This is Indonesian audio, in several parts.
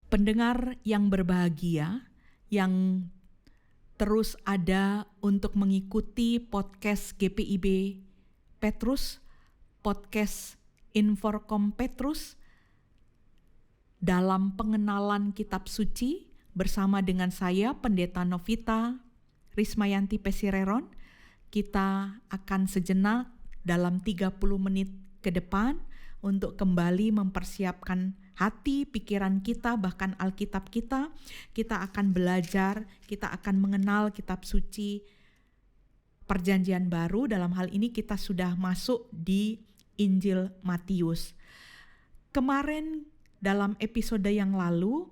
Pendengar yang berbahagia, yang terus ada untuk mengikuti podcast GPIB Petrus, podcast Inforkom Petrus, dalam pengenalan kitab suci bersama dengan saya, Pendeta Novita Rismayanti Pesireron. Kita akan sejenak dalam 30 menit ke depan untuk kembali mempersiapkan hati, pikiran kita, bahkan Alkitab kita. Kita akan belajar, kita akan mengenal kitab suci Perjanjian Baru. Dalam hal ini kita sudah masuk di Injil Matius. Kemarin dalam episode yang lalu,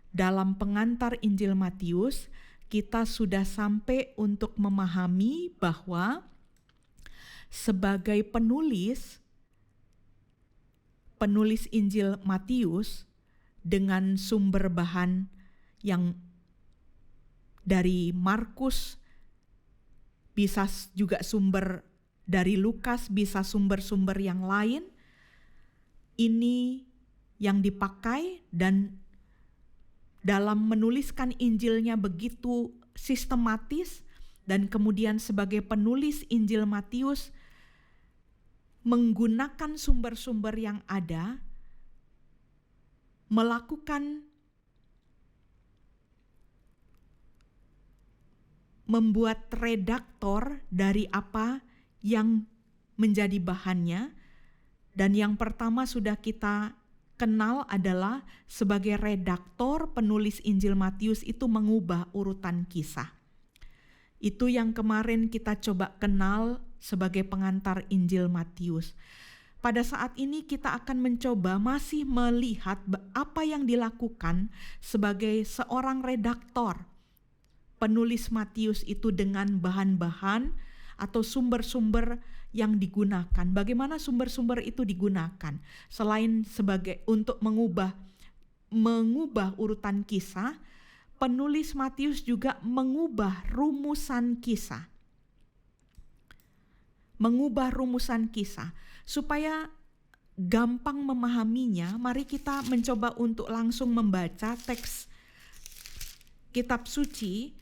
dalam pengantar Injil Matius, kita sudah sampai untuk memahami bahwa sebagai penulis Injil Matius dengan sumber bahan yang dari Markus, bisa juga sumber dari Lukas, bisa sumber-sumber yang lain, ini yang dipakai, dan dalam menuliskan Injilnya begitu sistematis, dan kemudian sebagai penulis Injil Matius menggunakan sumber-sumber yang ada, membuat redaktor dari apa yang menjadi bahannya. Dan yang pertama sudah kita kenal adalah sebagai redaktor penulis Injil Matius itu mengubah urutan kisah. Itu yang kemarin kita coba kenal sebagai pengantar Injil Matius. Pada saat ini kita akan mencoba masih melihat apa yang dilakukan sebagai seorang redaktor penulis Matius itu dengan bahan-bahan atau sumber-sumber yang digunakan. Bagaimana sumber-sumber itu digunakan? Selain sebagai untuk mengubah urutan kisah, penulis Matius juga mengubah rumusan kisah. Supaya gampang memahaminya, mari kita mencoba untuk langsung membaca teks kitab suci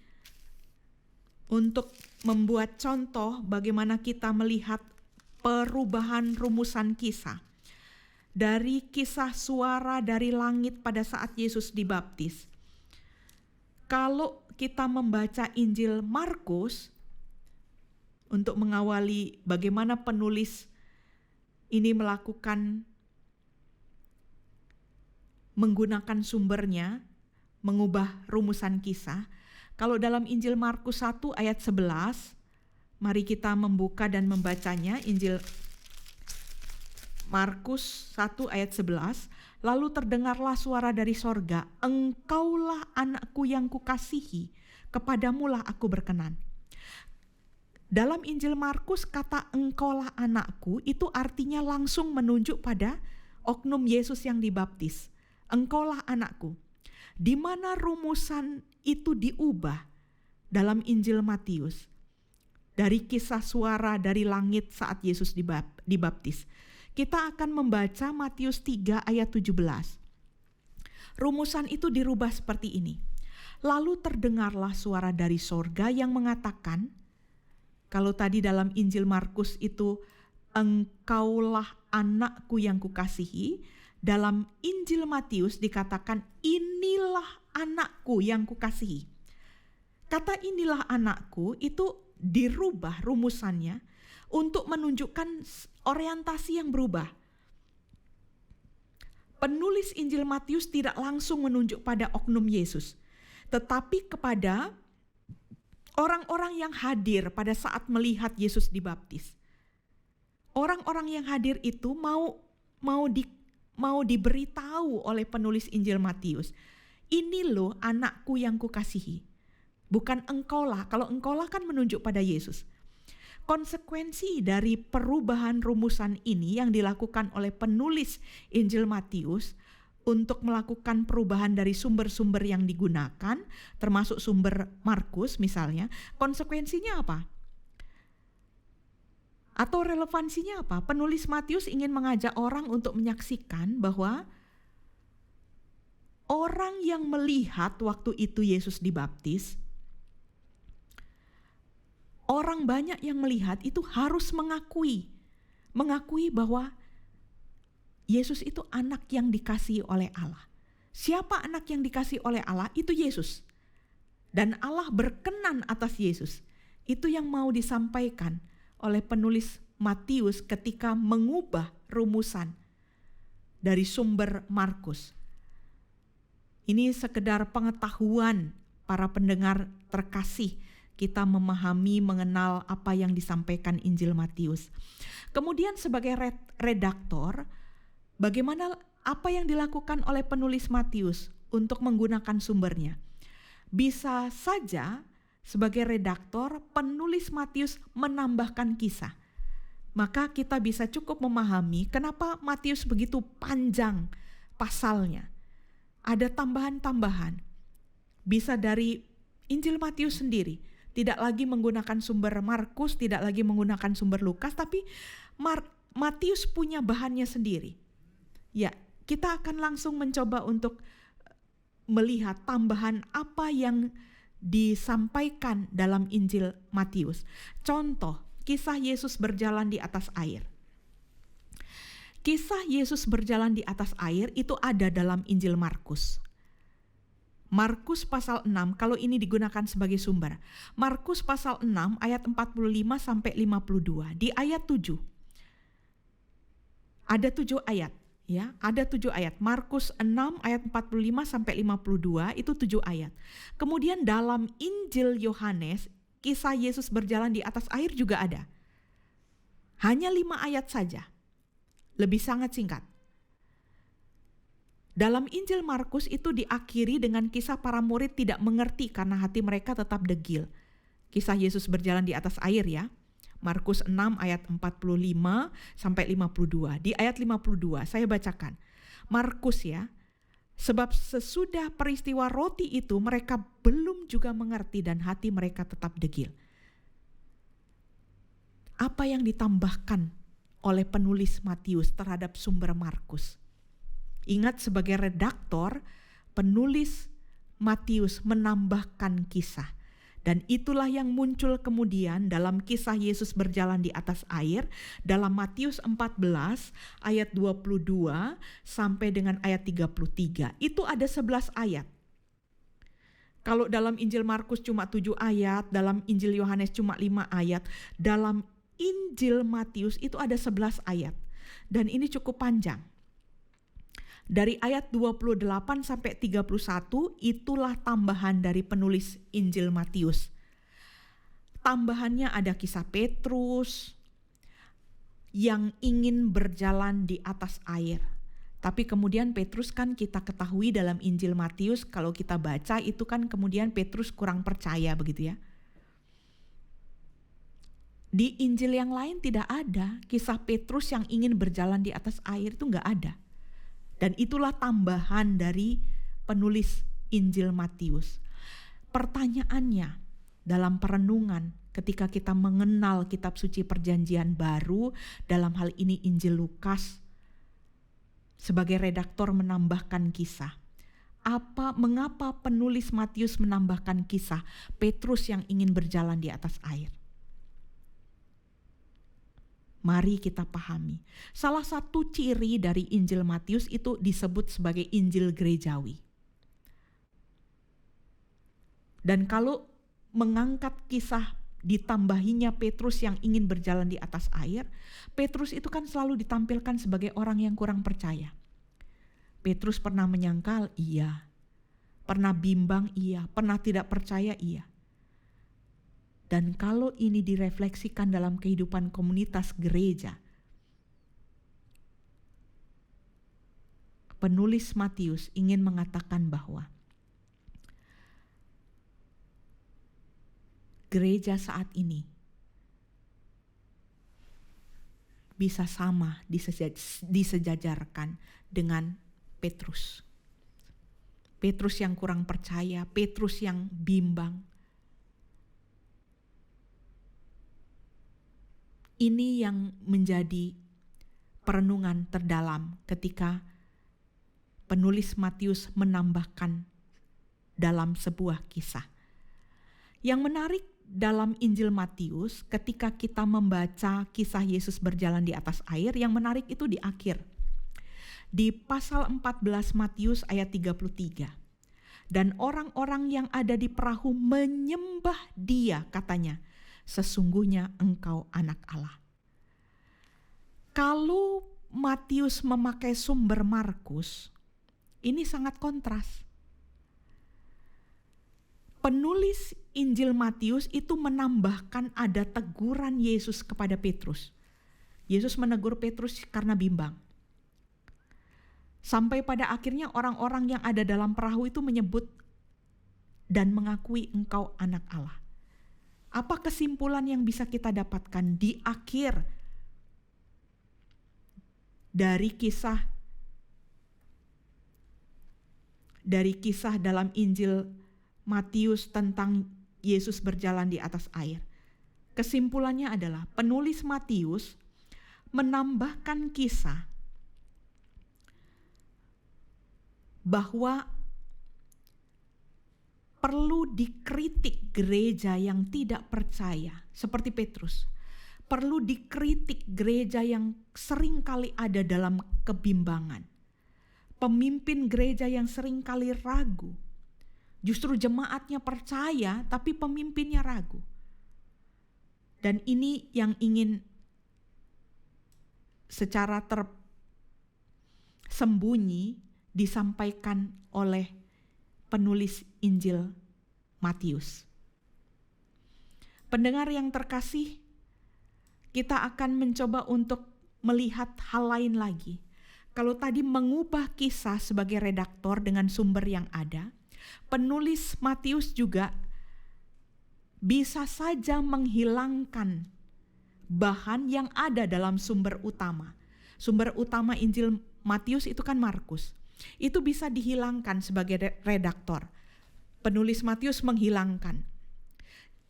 untuk membuat contoh bagaimana kita melihat perubahan rumusan kisah. Dari kisah suara dari langit pada saat Yesus dibaptis. Kalau kita membaca Injil Markus, untuk mengawali bagaimana penulis ini menggunakan sumbernya, mengubah rumusan kisah. Kalau dalam Injil Markus 1 ayat 11, mari kita membuka dan membacanya. Injil Markus 1 ayat 11, lalu terdengarlah suara dari sorga, engkaulah anakku yang kukasihi, kepadamulah aku berkenan. Dalam Injil Markus kata engkaulah anakku itu artinya langsung menunjuk pada oknum Yesus yang dibaptis. Engkaulah anakku. Di mana rumusan itu diubah dalam Injil Matius dari kisah suara dari langit saat Yesus dibaptis. Kita akan membaca Matius 3 ayat 17. Rumusan itu dirubah seperti ini. Lalu terdengarlah suara dari sorga yang mengatakan, kalau tadi dalam Injil Markus itu engkaulah anakku yang kukasihi, dalam Injil Matius dikatakan inilah anakku yang kukasihi. Kata inilah anakku itu dirubah rumusannya untuk menunjukkan orientasi yang berubah. Penulis Injil Matius tidak langsung menunjuk pada oknum Yesus, tetapi kepada orang-orang yang hadir pada saat melihat Yesus dibaptis. Orang-orang yang hadir itu mau diberitahu oleh penulis Injil Matius. Ini loh anakku yang kukasihi. Bukan engkaulah. Kalau engkaulah kan menunjuk pada Yesus. Konsekuensi dari perubahan rumusan ini yang dilakukan oleh penulis Injil Matius untuk melakukan perubahan dari sumber-sumber yang digunakan, termasuk sumber Markus misalnya, konsekuensinya apa? Atau relevansinya apa? Penulis Matius ingin mengajak orang untuk menyaksikan bahwa orang yang melihat waktu itu Yesus dibaptis, orang banyak yang melihat itu harus mengakui bahwa Yesus itu anak yang dikasihi oleh Allah. Siapa anak yang dikasihi oleh Allah? Itu Yesus. Dan Allah berkenan atas Yesus. Itu yang mau disampaikan oleh penulis Matius ketika mengubah rumusan dari sumber Markus. Ini sekedar pengetahuan para pendengar terkasih, kita memahami, mengenal apa yang disampaikan Injil Matius. Kemudian sebagai redaktor, bagaimana apa yang dilakukan oleh penulis Matius untuk menggunakan sumbernya? Bisa saja sebagai redaktor, penulis Matius menambahkan kisah. Maka kita bisa cukup memahami kenapa Matius begitu panjang pasalnya. Ada tambahan-tambahan. Bisa dari Injil Matius sendiri. Tidak lagi menggunakan sumber Markus, tidak lagi menggunakan sumber Lukas, tapi Matius punya bahannya sendiri. Ya, kita akan langsung mencoba untuk melihat tambahan apa yang disampaikan dalam Injil Matius. Contoh, kisah Yesus berjalan di atas air. Kisah Yesus berjalan di atas air itu ada dalam Injil Markus. Markus pasal 6, kalau ini digunakan sebagai sumber. Markus pasal 6 ayat 45 sampai 52. Di ayat 7. Ada 7 ayat. Ya, ada 7 ayat. Markus 6 ayat 45 sampai 52 itu 7 ayat. Kemudian dalam Injil Yohanes, kisah Yesus berjalan di atas air juga ada. Hanya 5 ayat saja. Lebih sangat singkat. Dalam Injil Markus itu diakhiri dengan kisah para murid tidak mengerti karena hati mereka tetap degil. Kisah Yesus berjalan di atas air ya. Markus 6 ayat 45 sampai 52. Di ayat 52 saya bacakan. Markus ya. Sebab sesudah peristiwa roti itu mereka belum juga mengerti dan hati mereka tetap degil. Apa yang ditambahkan oleh penulis Matius terhadap sumber Markus? Ingat, sebagai redaktor, penulis Matius menambahkan kisah. Dan itulah yang muncul kemudian dalam kisah Yesus berjalan di atas air dalam Matius 14 ayat 22 sampai dengan ayat 33. Itu ada 11 ayat. Kalau dalam Injil Markus cuma 7 ayat, dalam Injil Yohanes cuma 5 ayat, dalam Injil Matius itu ada 11 ayat. Dan ini cukup panjang. Dari ayat 28 sampai 31 itulah tambahan dari penulis Injil Matius. Tambahannya ada kisah Petrus yang ingin berjalan di atas air. Tapi kemudian Petrus kan kita ketahui dalam Injil Matius kalau kita baca itu kan kemudian Petrus kurang percaya begitu ya. Di Injil yang lain tidak ada kisah Petrus yang ingin berjalan di atas air, itu enggak ada. Dan itulah tambahan dari penulis Injil Matius. Pertanyaannya dalam perenungan ketika kita mengenal kitab suci perjanjian baru, dalam hal ini Injil Lukas, sebagai redaktor menambahkan kisah. Mengapa penulis Matius menambahkan kisah Petrus yang ingin berjalan di atas air? Mari kita pahami. Salah satu ciri dari Injil Matius itu disebut sebagai Injil gerejawi. Dan kalau mengangkat kisah ditambahinya Petrus yang ingin berjalan di atas air, Petrus itu kan selalu ditampilkan sebagai orang yang kurang percaya. Petrus pernah menyangkal, iya. Pernah bimbang, iya. Pernah tidak percaya, iya. Dan kalau ini direfleksikan dalam kehidupan komunitas gereja, penulis Matius ingin mengatakan bahwa gereja saat ini bisa sama disejajarkan dengan Petrus. Petrus yang kurang percaya, Petrus yang bimbang. Ini yang menjadi perenungan terdalam ketika penulis Matius menambahkan dalam sebuah kisah. Yang menarik dalam Injil Matius, ketika kita membaca kisah Yesus berjalan di atas air, yang menarik itu di akhir. Di pasal 14 Matius ayat 33. Dan orang-orang yang ada di perahu menyembah Dia, katanya, sesungguhnya engkau anak Allah. Kalau Matius memakai sumber Markus, ini sangat kontras. Penulis Injil Matius itu menambahkan ada teguran Yesus kepada Petrus. Yesus menegur Petrus karena bimbang. Sampai pada akhirnya orang-orang yang ada dalam perahu itu menyebut dan mengakui engkau anak Allah. Apa kesimpulan yang bisa kita dapatkan di akhir dari kisah dalam Injil Matius tentang Yesus berjalan di atas air? Kesimpulannya adalah penulis Matius menambahkan kisah bahwa perlu dikritik gereja yang tidak percaya seperti Petrus. Perlu dikritik gereja yang sering kali ada dalam kebimbangan. Pemimpin gereja yang sering kali ragu. Justru jemaatnya percaya tapi pemimpinnya ragu. Dan ini yang ingin secara tersembunyi disampaikan oleh penulis Injil Matius. Pendengar yang terkasih, kita akan mencoba untuk melihat hal lain lagi. Kalau tadi mengubah kisah sebagai redaktor dengan sumber yang ada, penulis Matius juga bisa saja menghilangkan bahan yang ada dalam sumber utama. Sumber utama Injil Matius itu kan Markus. Itu bisa dihilangkan sebagai redaktor. Penulis Matius menghilangkan.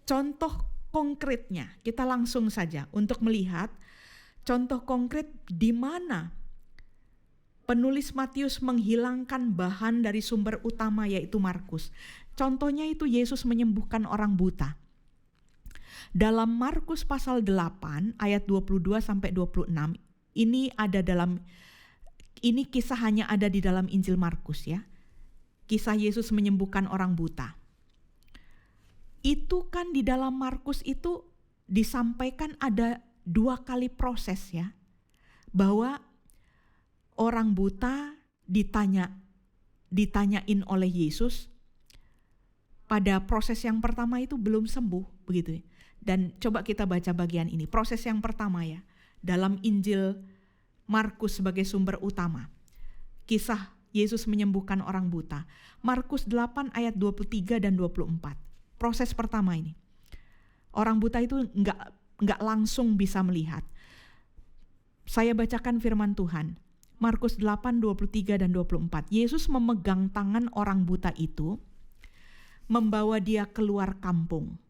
Contoh konkretnya, kita langsung saja untuk melihat contoh konkret di mana penulis Matius menghilangkan bahan dari sumber utama yaitu Markus. Contohnya itu Yesus menyembuhkan orang buta. Dalam Markus pasal 8 ayat 22 sampai 26, ini kisah hanya ada di dalam Injil Markus ya. Kisah Yesus menyembuhkan orang buta. Itu kan di dalam Markus itu disampaikan ada 2 kali proses ya. Bahwa orang buta ditanyain oleh Yesus. Pada proses yang pertama itu belum sembuh begitu ya. Dan coba kita baca bagian ini. Proses yang pertama ya. Dalam Injil Markus sebagai sumber utama. Kisah Yesus menyembuhkan orang buta. Markus 8 ayat 23 dan 24. Proses pertama ini. Orang buta itu enggak langsung bisa melihat. Saya bacakan firman Tuhan. Markus 8, 23 dan 24. Yesus memegang tangan orang buta itu, membawa dia keluar kampung.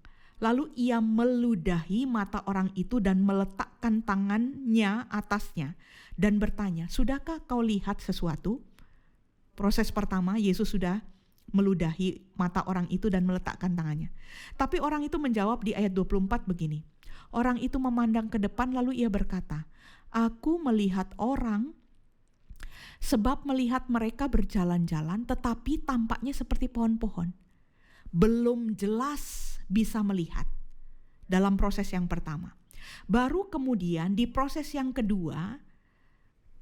Lalu ia meludahi mata orang itu dan meletakkan tangannya atasnya dan bertanya, "Sudahkah kau lihat sesuatu?" Proses pertama, Yesus sudah meludahi mata orang itu dan meletakkan tangannya. Tapi orang itu menjawab di ayat 24 begini. Orang itu memandang ke depan lalu ia berkata, "Aku melihat orang, sebab melihat mereka berjalan-jalan tetapi tampaknya seperti pohon-pohon." Belum jelas bisa melihat dalam proses yang pertama. Baru kemudian di proses yang kedua,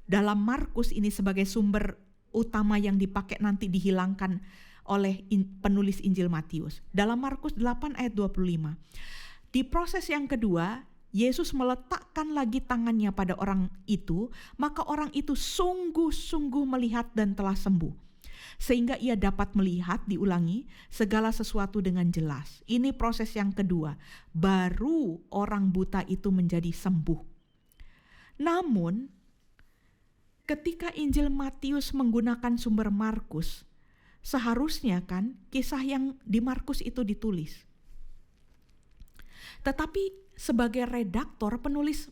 dalam Markus ini sebagai sumber utama yang dipakai nanti dihilangkan oleh penulis Injil Matius. Dalam Markus 8 ayat 25. Di proses yang kedua, Yesus meletakkan lagi tangannya pada orang itu, maka orang itu sungguh-sungguh melihat dan telah sembuh. Sehingga ia dapat melihat, diulangi, segala sesuatu dengan jelas. Ini proses yang kedua. Baru orang buta itu menjadi sembuh. Namun, ketika Injil Matius menggunakan sumber Markus, seharusnya kan kisah yang di Markus itu ditulis. Tetapi sebagai redaktor, penulis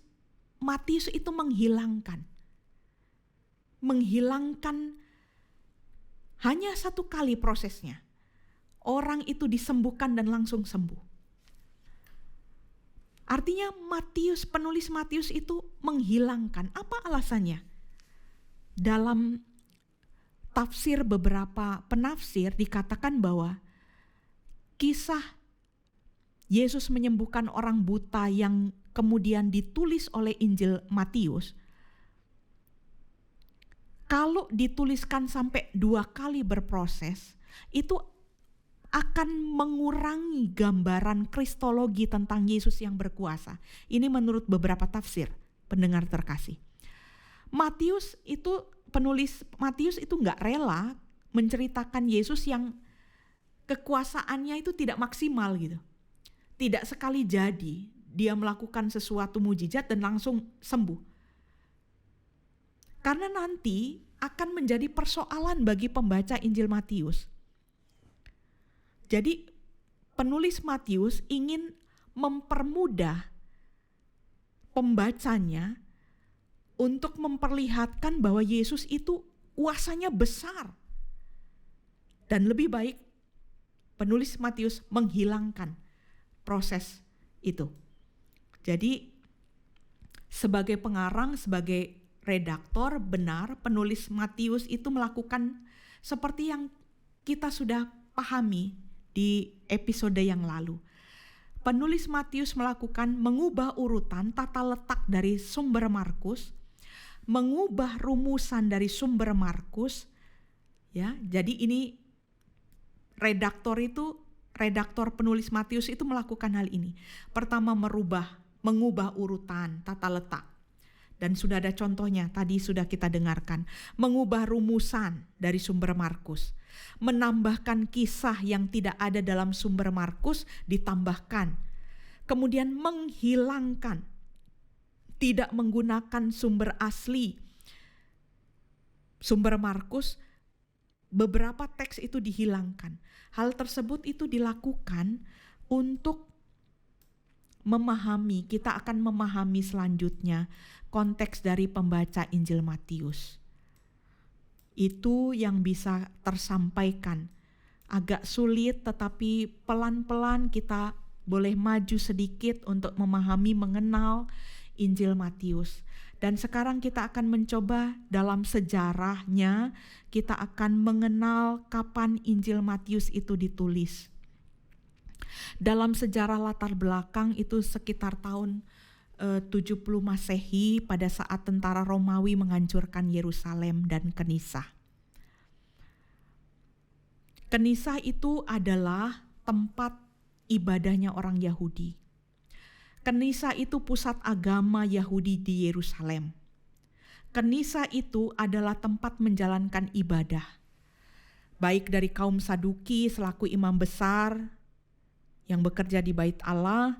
Matius itu menghilangkan Hanya 1 kali prosesnya. Orang itu disembuhkan dan langsung sembuh. Artinya penulis Matius itu menghilangkan. Apa alasannya? Dalam tafsir beberapa penafsir dikatakan bahwa kisah Yesus menyembuhkan orang buta yang kemudian ditulis oleh Injil Matius, kalau dituliskan sampai 2 kali berproses, itu akan mengurangi gambaran kristologi tentang Yesus yang berkuasa. Ini menurut beberapa tafsir, pendengar terkasih. Penulis Matius itu nggak rela menceritakan Yesus yang kekuasaannya itu tidak maksimal gitu. Tidak sekali jadi dia melakukan sesuatu mujizat dan langsung sembuh. Karena nanti akan menjadi persoalan bagi pembaca Injil Matius. Jadi penulis Matius ingin mempermudah pembacanya untuk memperlihatkan bahwa Yesus itu kuasanya besar. Dan lebih baik penulis Matius menghilangkan proses itu. Jadi sebagai pengarang, sebagai redaktor, benar penulis Matius itu melakukan seperti yang kita sudah pahami di episode yang lalu. Penulis Matius mengubah urutan tata letak dari sumber Markus, mengubah rumusan dari sumber Markus, ya. Jadi ini redaktor penulis Matius itu melakukan hal ini. Pertama mengubah urutan tata letak. Dan sudah ada contohnya, tadi sudah kita dengarkan. Mengubah rumusan dari sumber Markus. Menambahkan kisah yang tidak ada dalam sumber Markus, ditambahkan. Kemudian menghilangkan. Tidak menggunakan sumber asli. Sumber Markus, beberapa teks itu dihilangkan. Hal tersebut itu dilakukan untuk kita akan memahami selanjutnya konteks dari pembaca Injil Matius. Itu yang bisa tersampaikan. Agak sulit tetapi pelan-pelan kita boleh maju sedikit untuk memahami, mengenal Injil Matius. Dan sekarang kita akan mencoba dalam sejarahnya, kita akan mengenal kapan Injil Matius itu ditulis. Dalam sejarah latar belakang itu sekitar tahun 70 Masehi pada saat tentara Romawi menghancurkan Yerusalem dan Kenisah. Kenisah itu adalah tempat ibadahnya orang Yahudi. Kenisah itu pusat agama Yahudi di Yerusalem. Kenisah itu adalah tempat menjalankan ibadah, baik dari kaum Saduki selaku imam besar yang bekerja di Bait Allah,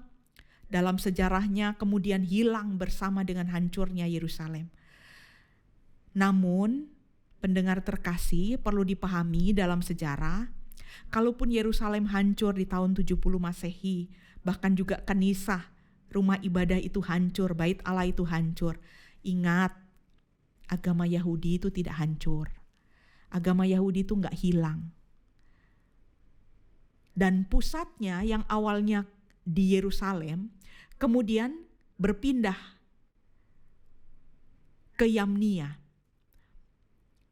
dalam sejarahnya kemudian hilang bersama dengan hancurnya Yerusalem. Namun, pendengar terkasih, perlu dipahami dalam sejarah, kalaupun Yerusalem hancur di tahun 70 Masehi, bahkan juga Kenisah, rumah ibadah itu hancur, Bait Allah itu hancur. Ingat, agama Yahudi itu tidak hancur. Agama Yahudi itu enggak hilang. Dan pusatnya yang awalnya di Yerusalem, kemudian berpindah ke Yamnia.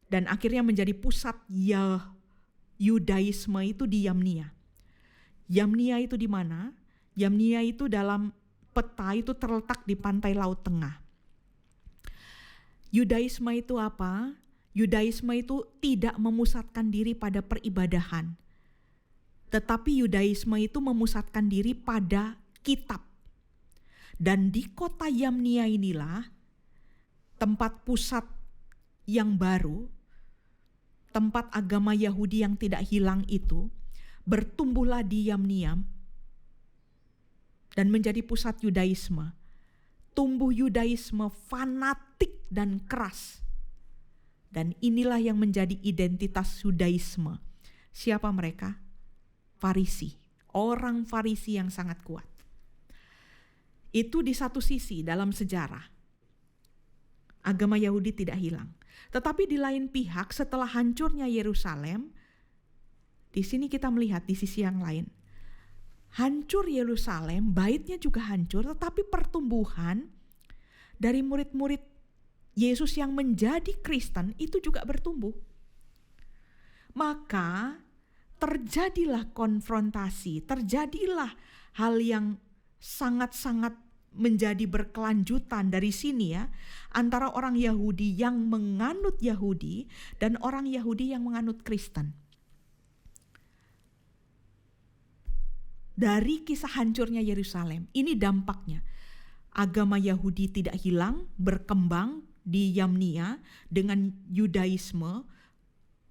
Dan akhirnya menjadi pusat Yudaisme itu di Yamnia. Yamnia itu di mana? Yamnia itu dalam peta itu terletak di pantai Laut Tengah. Yudaisme itu apa? Yudaisme itu tidak memusatkan diri pada peribadahan. Tetapi Yudaisme itu memusatkan diri pada kitab. Dan di kota Yamnia inilah tempat pusat yang baru, tempat agama Yahudi yang tidak hilang itu, bertumbuhlah di Yamnia dan menjadi pusat Yudaisme. Tumbuh Yudaisme fanatik dan keras. Dan inilah yang menjadi identitas Yudaisme. Siapa mereka? Farisi, orang Farisi yang sangat kuat. Itu di satu sisi dalam sejarah. Agama Yahudi tidak hilang. Tetapi di lain pihak, setelah hancurnya Yerusalem, di sini kita melihat di sisi yang lain. Hancur Yerusalem, baitnya juga hancur, tetapi pertumbuhan dari murid-murid Yesus yang menjadi Kristen itu juga bertumbuh. Maka terjadilah konfrontasi, terjadilah hal yang sangat-sangat menjadi berkelanjutan dari sini ya, antara orang Yahudi yang menganut Yahudi dan orang Yahudi yang menganut Kristen. Dari kisah hancurnya Yerusalem, ini dampaknya. Agama Yahudi tidak hilang, berkembang di Yamnia dengan Yudaisme.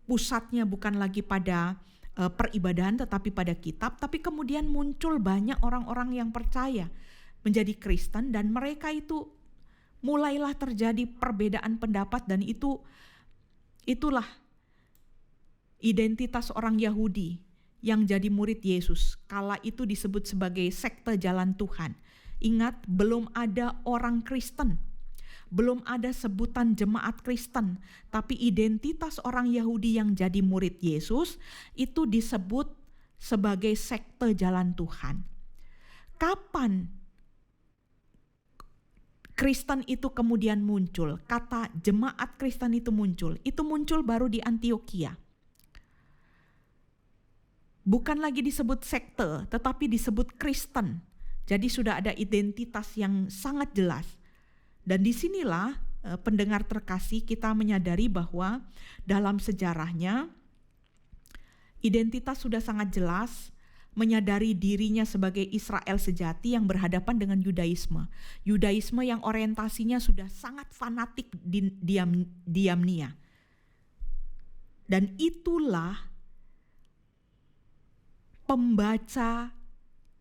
Pusatnya bukan lagi pada peribadahan tetapi pada kitab. Tapi kemudian muncul banyak orang-orang yang percaya menjadi Kristen, dan mereka itu mulailah terjadi perbedaan pendapat, dan itulah identitas orang Yahudi yang jadi murid Yesus. Kala itu disebut sebagai sekte jalan Tuhan. Ingat, belum ada orang Kristen, belum ada sebutan jemaat Kristen, tapi identitas orang Yahudi yang jadi murid Yesus itu disebut sebagai sekte jalan Tuhan. Kapan Kristen itu kemudian muncul? Kata jemaat Kristen itu muncul baru di Antioquia. Bukan lagi disebut sekte, tetapi disebut Kristen. Jadi sudah ada identitas yang sangat jelas. Dan disinilah pendengar terkasih, kita menyadari bahwa dalam sejarahnya identitas sudah sangat jelas, menyadari dirinya sebagai Israel sejati yang berhadapan dengan Yudaisme. Yudaisme yang orientasinya sudah sangat fanatik di Yamnia. Dan itulah pembaca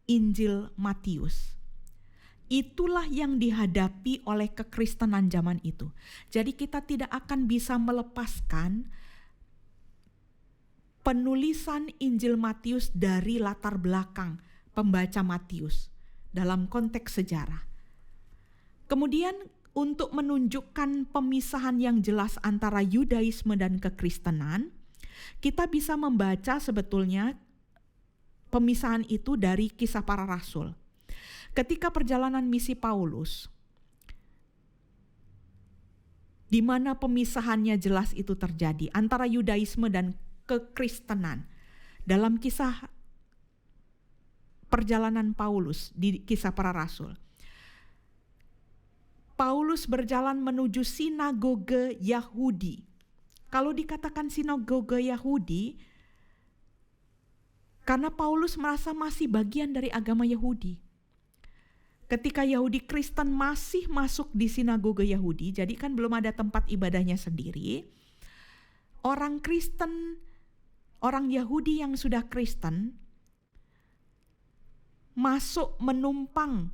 Injil Matius. Itulah yang dihadapi oleh kekristenan zaman itu. Jadi kita tidak akan bisa melepaskan penulisan Injil Matius dari latar belakang pembaca Matius dalam konteks sejarah. Kemudian untuk menunjukkan pemisahan yang jelas antara Yudaisme dan kekristenan, kita bisa membaca sebetulnya pemisahan itu dari Kisah Para Rasul. Ketika perjalanan misi Paulus, di mana pemisahannya jelas itu terjadi antara Yudaisme dan kekristenan. Dalam kisah perjalanan Paulus di Kisah Para Rasul, Paulus berjalan menuju sinagoge Yahudi. Kalau dikatakan sinagoge Yahudi, karena Paulus merasa masih bagian dari agama Yahudi. Ketika Yahudi Kristen masih masuk di sinagoge Yahudi, jadi kan belum ada tempat ibadahnya sendiri, orang Kristen, orang Yahudi yang sudah Kristen masuk menumpang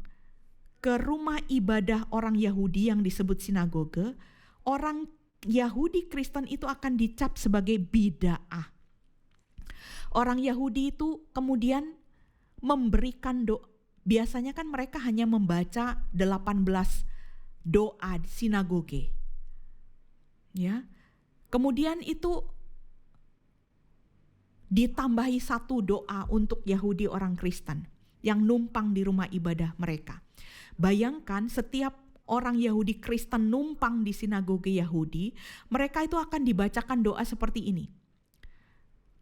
ke rumah ibadah orang Yahudi yang disebut sinagoge. Orang Yahudi Kristen itu akan dicap sebagai bid'ah. Orang Yahudi itu kemudian memberikan doa. Biasanya kan mereka hanya membaca 18 doa di sinagoge. Ya. Kemudian itu ditambahi satu doa untuk Yahudi orang Kristen yang numpang di rumah ibadah mereka. Bayangkan setiap orang Yahudi Kristen numpang di sinagoge Yahudi, mereka itu akan dibacakan doa seperti ini.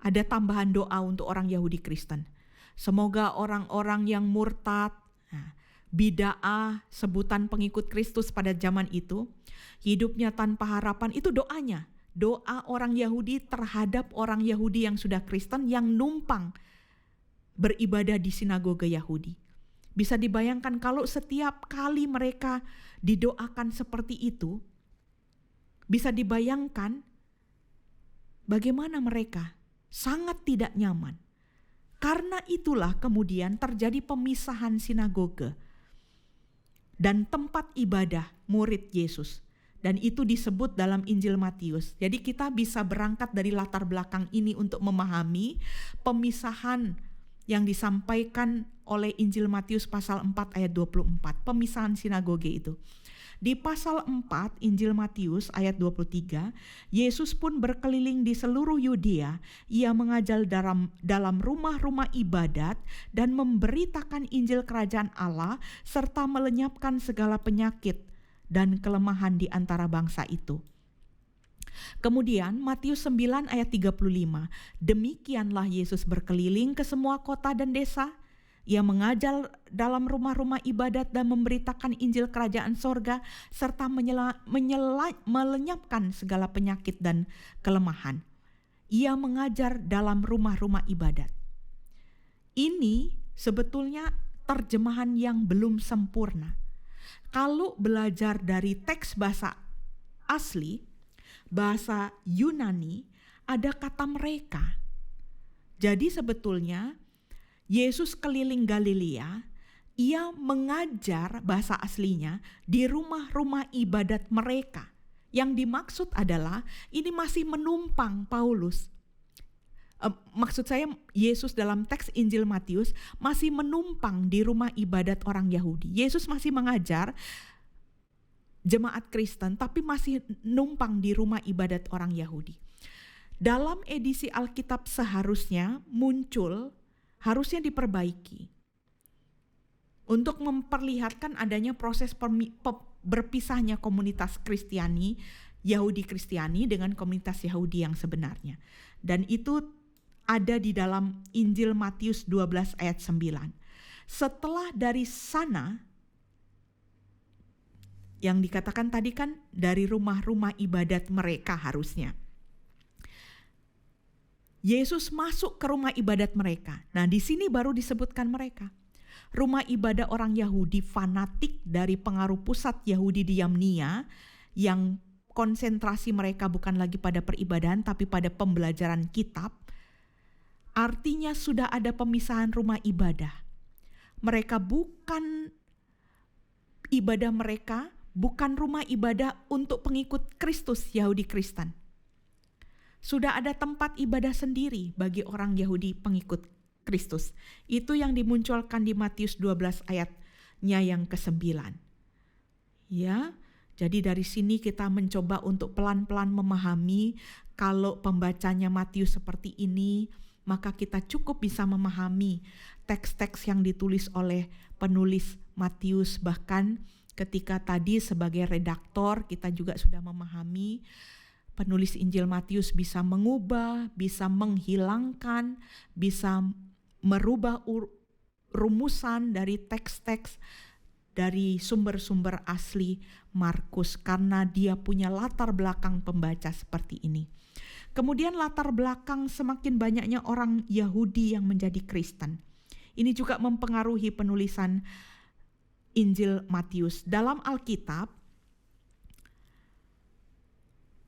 Ada tambahan doa untuk orang Yahudi Kristen. Semoga orang-orang yang murtad, bid'ah, sebutan pengikut Kristus pada zaman itu, hidupnya tanpa harapan, itu doanya. Doa orang Yahudi terhadap orang Yahudi yang sudah Kristen yang numpang beribadah di sinagoge Yahudi. Bisa dibayangkan kalau setiap kali mereka didoakan seperti itu, bisa dibayangkan bagaimana mereka sangat tidak nyaman. Karena itulah kemudian terjadi pemisahan sinagoge dan tempat ibadah murid Yesus. Dan itu disebut dalam Injil Matius. Jadi kita bisa berangkat dari latar belakang ini untuk memahami pemisahan yang disampaikan oleh Injil Matius pasal 4 ayat 24. Pemisahan sinagoge itu. Di pasal 4 Injil Matius ayat 23, Yesus pun berkeliling di seluruh Yudea. Ia mengajar dalam rumah-rumah ibadat dan memberitakan Injil Kerajaan Allah serta melenyapkan segala penyakit dan kelemahan di antara bangsa itu. Kemudian Matius 9 ayat 35, demikianlah Yesus berkeliling ke semua kota dan desa. Ia mengajar dalam rumah-rumah ibadat dan memberitakan Injil Kerajaan Sorga serta melenyapkan segala penyakit dan kelemahan. Ia mengajar dalam rumah-rumah ibadat. Ini sebetulnya terjemahan yang belum sempurna. Kalau belajar dari teks bahasa asli, bahasa Yunani, ada kata mereka. Jadi sebetulnya Yesus keliling Galilea, ia mengajar bahasa aslinya di rumah-rumah ibadat mereka. Yang dimaksud adalah ini masih menumpang Paulus. Maksud saya Yesus dalam teks Injil Matius masih menumpang di rumah ibadat orang Yahudi. Yesus masih mengajar jemaat Kristen tapi masih numpang di rumah ibadat orang Yahudi. Dalam edisi Alkitab seharusnya muncul, harusnya diperbaiki untuk memperlihatkan adanya proses berpisahnya komunitas Kristiani, Yahudi Kristiani dengan komunitas Yahudi yang sebenarnya. Dan itu ada di dalam Injil Matius 12 ayat 9. Setelah dari sana, yang dikatakan tadi kan dari rumah-rumah ibadat mereka harusnya. Yesus masuk ke rumah ibadat mereka. Nah, di sini baru disebutkan mereka. Rumah ibadah orang Yahudi fanatik dari pengaruh pusat Yahudi di Yamnia yang konsentrasi mereka bukan lagi pada peribadahan tapi pada pembelajaran kitab. Artinya sudah ada pemisahan rumah ibadah. Mereka bukan ibadah mereka, bukan rumah ibadah untuk pengikut Kristus Yahudi Kristen. Sudah ada tempat ibadah sendiri bagi orang Yahudi pengikut Kristus. Itu yang dimunculkan di Matius 12 ayatnya yang ke-9. Ya, jadi dari sini kita mencoba untuk pelan-pelan memahami kalau pembacanya Matius seperti ini, maka kita cukup bisa memahami teks-teks yang ditulis oleh penulis Matius. Bahkan ketika tadi sebagai redaktor kita juga sudah memahami penulis Injil Matius bisa mengubah, bisa menghilangkan, bisa merubah rumusan dari teks-teks dari sumber-sumber asli Markus karena dia punya latar belakang pembaca seperti ini. Kemudian latar belakang semakin banyaknya orang Yahudi yang menjadi Kristen. Ini juga mempengaruhi penulisan Injil Matius. Dalam Alkitab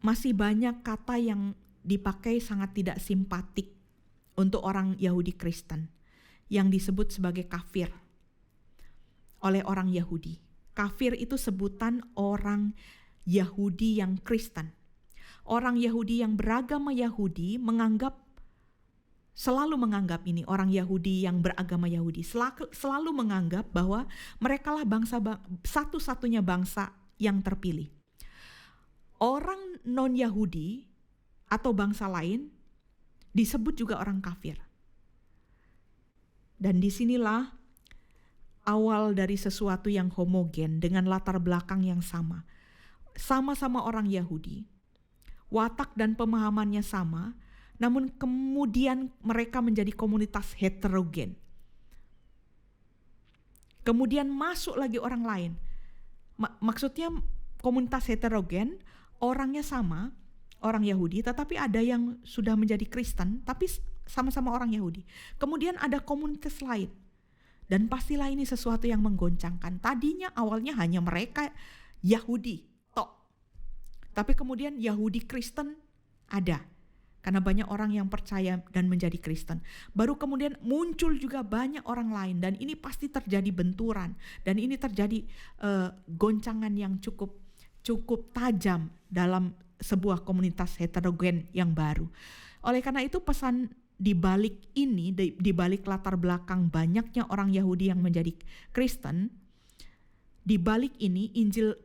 masih banyak kata yang dipakai sangat tidak simpatik untuk orang Yahudi Kristen yang disebut sebagai kafir oleh orang Yahudi. Kafir itu sebutan orang Yahudi yang Kristen. Orang Yahudi yang beragama Yahudi selalu menganggap ini orang Yahudi yang beragama Yahudi selalu menganggap bahwa merekalah satu-satunya bangsa yang terpilih. Orang non-Yahudi atau bangsa lain disebut juga orang kafir. Dan disinilah awal dari sesuatu yang homogen dengan latar belakang yang sama. Sama-sama orang Yahudi, watak dan pemahamannya sama, namun kemudian mereka menjadi komunitas heterogen. Kemudian masuk lagi orang lain. Maksudnya komunitas heterogen, orangnya sama, orang Yahudi, tetapi ada yang sudah menjadi Kristen, tapi sama-sama orang Yahudi. Kemudian ada komunitas lain. Dan pastilah ini sesuatu yang menggoncangkan. Tadinya awalnya hanya mereka Yahudi, tok. Tapi kemudian Yahudi Kristen ada. Karena banyak orang yang percaya dan menjadi Kristen. Baru kemudian muncul juga banyak orang lain. Dan ini pasti terjadi benturan. Dan ini terjadi goncangan yang cukup tajam dalam sebuah komunitas heterogen yang baru. Oleh karena itu pesan di balik ini, di balik latar belakang banyaknya orang Yahudi yang menjadi Kristen, Di balik ini,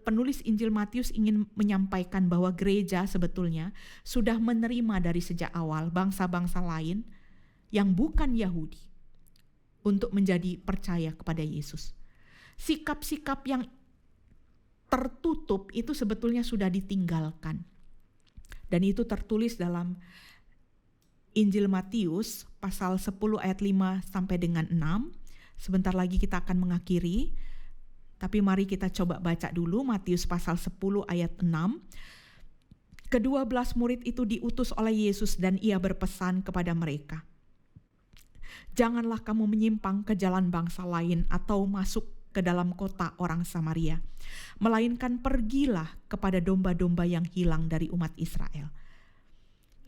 penulis Injil Matius ingin menyampaikan bahwa gereja sebetulnya sudah menerima dari sejak awal bangsa-bangsa lain yang bukan Yahudi untuk menjadi percaya kepada Yesus. Sikap-sikap yang tertutup itu sebetulnya sudah ditinggalkan. Dan itu tertulis dalam Injil Matius pasal 10 ayat 5 sampai dengan 6. Sebentar lagi kita akan mengakhiri. Tapi mari kita coba baca dulu Matius pasal 10 ayat 6. Ke-12 murid itu diutus oleh Yesus dan ia berpesan kepada mereka, "Janganlah kamu menyimpang ke jalan bangsa lain atau masuk ke dalam kota orang Samaria, melainkan pergilah kepada domba-domba yang hilang dari umat Israel."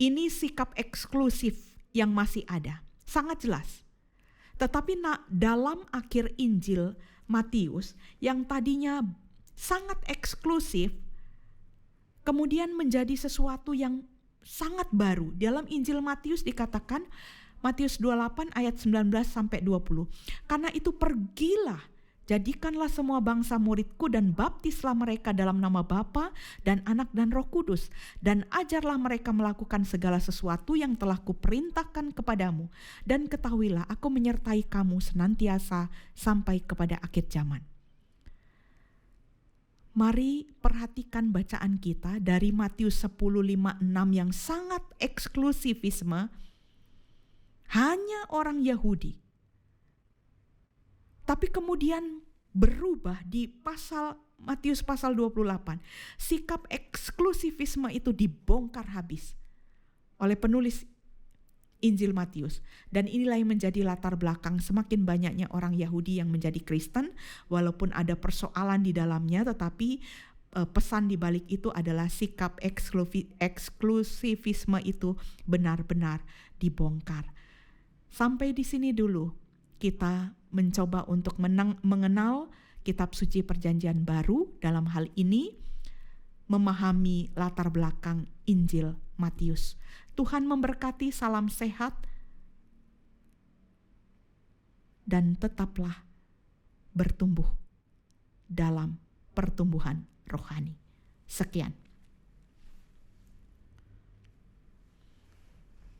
Ini sikap eksklusif yang masih ada, sangat jelas. Tetapi dalam akhir Injil Matius yang tadinya sangat eksklusif, kemudian menjadi sesuatu yang sangat baru. Dalam Injil Matius dikatakan, Matius 28 ayat 19 sampai 20. "Karena itu pergilah, jadikanlah semua bangsa muridku dan baptislah mereka dalam nama Bapa dan Anak dan Roh Kudus. Dan ajarlah mereka melakukan segala sesuatu yang telah kuperintahkan kepadamu. Dan ketahuilah aku menyertai kamu senantiasa sampai kepada akhir zaman." Mari perhatikan bacaan kita dari Matius 10, 5, 6 yang sangat eksklusifisme. Hanya orang Yahudi. Tapi kemudian berubah di Matius pasal 28. Sikap eksklusifisme itu dibongkar habis oleh penulis Injil Matius. Dan inilah yang menjadi latar belakang semakin banyaknya orang Yahudi yang menjadi Kristen. Walaupun ada persoalan di dalamnya, tetapi pesan di balik itu adalah sikap eksklusifisme itu benar-benar dibongkar. Sampai di sini dulu kita mencoba untuk mengenal kitab suci Perjanjian Baru, dalam hal ini memahami latar belakang Injil Matius. Tuhan memberkati, salam sehat, dan tetaplah bertumbuh dalam pertumbuhan rohani. Sekian.